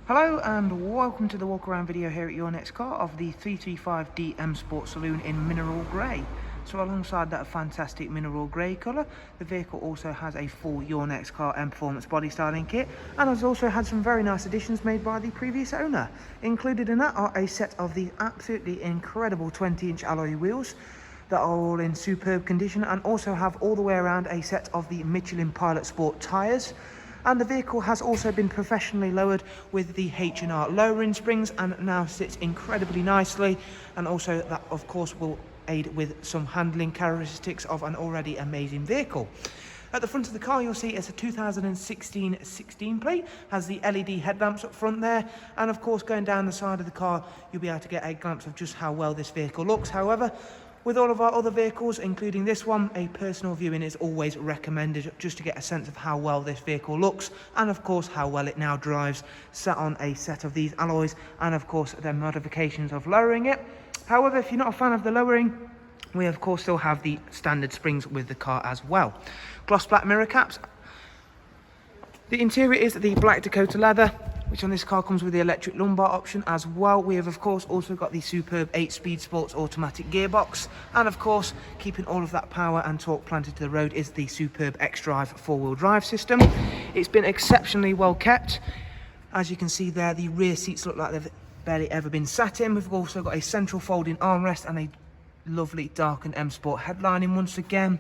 Hello and welcome to the walk around video here at your next car of the 335D M Sport Saloon in mineral grey. So alongside that fantastic mineral grey colour, the vehicle also has a full Your Next Car M Performance body styling kit, and has also had some very nice additions made by the previous owner. Included in that are a set of the absolutely incredible 20-inch alloy wheels that are all in superb condition, and also have all the way around a set of the Michelin Pilot Sport tyres. And the vehicle has also been professionally lowered with the H&R lowering springs, and now sits incredibly nicely, and also that of course will aid with some handling characteristics of an already amazing vehicle. At the front of the car you'll see it's a 2016 16 plate, has the LED headlamps up front there, and of course going down the side of the car you'll be able to get a glimpse of just how well this vehicle looks. However, with all of our other vehicles, including this one, a personal viewing is always recommended just to get a sense of how well this vehicle looks, and of course how well it now drives, sat on a set of these alloys, and of course the modifications of lowering it. However, if you're not a fan of the lowering, we of course still have the standard springs with the car as well. Gloss black mirror caps. The interior is the black Dakota leather, which on this car comes with the electric lumbar option as well. We have of course also got the superb 8-speed sports automatic gearbox, and of course keeping all of that power and torque planted to the road is the superb X-Drive 4-wheel drive system. It's been exceptionally well kept. As you can see there, the rear seats look like they've barely ever been sat in. We've also got a central folding armrest and a lovely darkened M Sport headlining once again,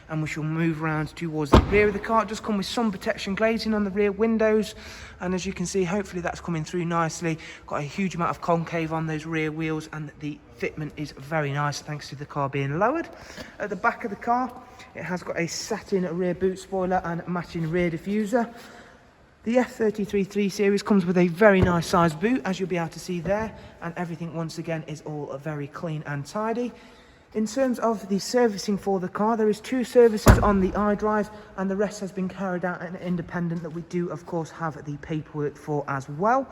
and we shall move around towards the rear of the car. It does come with sun protection glazing on the rear windows, and as you can see, hopefully that's coming through nicely. Got a huge amount of concave on those rear wheels, and the fitment is very nice thanks to the car being lowered. At the back of the car it has got a satin rear boot spoiler and matching rear diffuser. The F33 3 Series comes with a very nice sized boot, as you'll be able to see there, and everything once again is all very clean and tidy. In terms of the servicing for the car, there is 2 services on the iDrive, and the rest has been carried out in independent that we do of course have the paperwork for as well.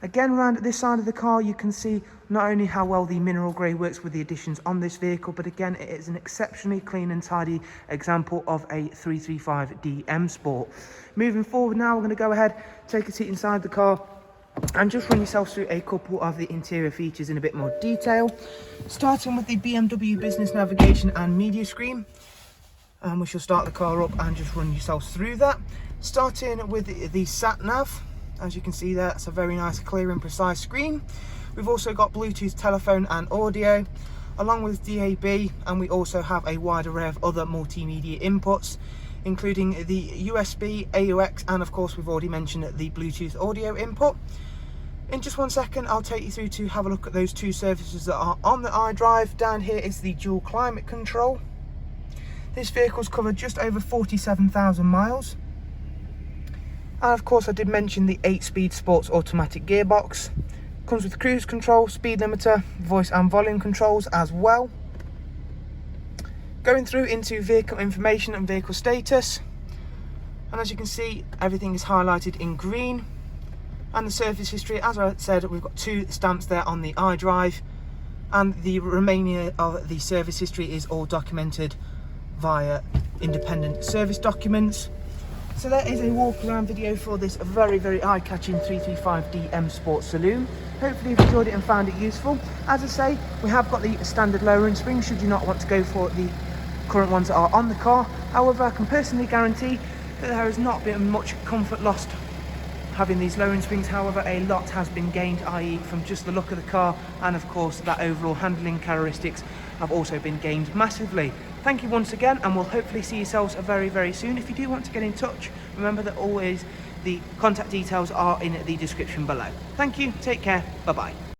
Again, around at this side of the car you can see not only how well the mineral grey works with the additions on this vehicle, but again it is an exceptionally clean and tidy example of a 335D M Sport. Moving forward now, we're going to go ahead, take a seat inside the car and just run yourself through a couple of the interior features in a bit more detail. Starting with the BMW business navigation and media screen, and we shall start the car up and just run yourselves through that. Starting with the sat nav, as you can see there, it's a very nice, clear and precise screen. We've also got Bluetooth, telephone and audio, along with DAB, and we also have a wide array of other multimedia inputs, including the USB, AUX, and of course we've already mentioned the Bluetooth audio input. In just one second I'll take you through to have a look at those 2 services that are on the iDrive. Down here is the dual climate control. This vehicle's covered just over 47,000 miles. And of course I did mention the 8-speed sports automatic gearbox. Comes with cruise control, speed limiter, voice and volume controls as well. Going through into vehicle information and vehicle status, and as you can see everything is highlighted in green. And the service history, as I said, we've got 2 stamps there on the iDrive, and the remainder of the service history is all documented via independent service documents. So that is a walk around video for this very, very eye-catching 335D M Sport Saloon. Hopefully you've enjoyed it and found it useful. As I say, we have got the standard lowering springs should you not want to go for the current ones that are on the car. However, I can personally guarantee that there has not been much comfort lost having these lowering springs. However, a lot has been gained, i.e. from just the look of the car, and of course that overall handling characteristics have also been gained massively. Thank you once again, and we'll hopefully see yourselves very, very soon. If you do want to get in touch, remember that always the contact details are in the description below. Thank you, take care, bye bye.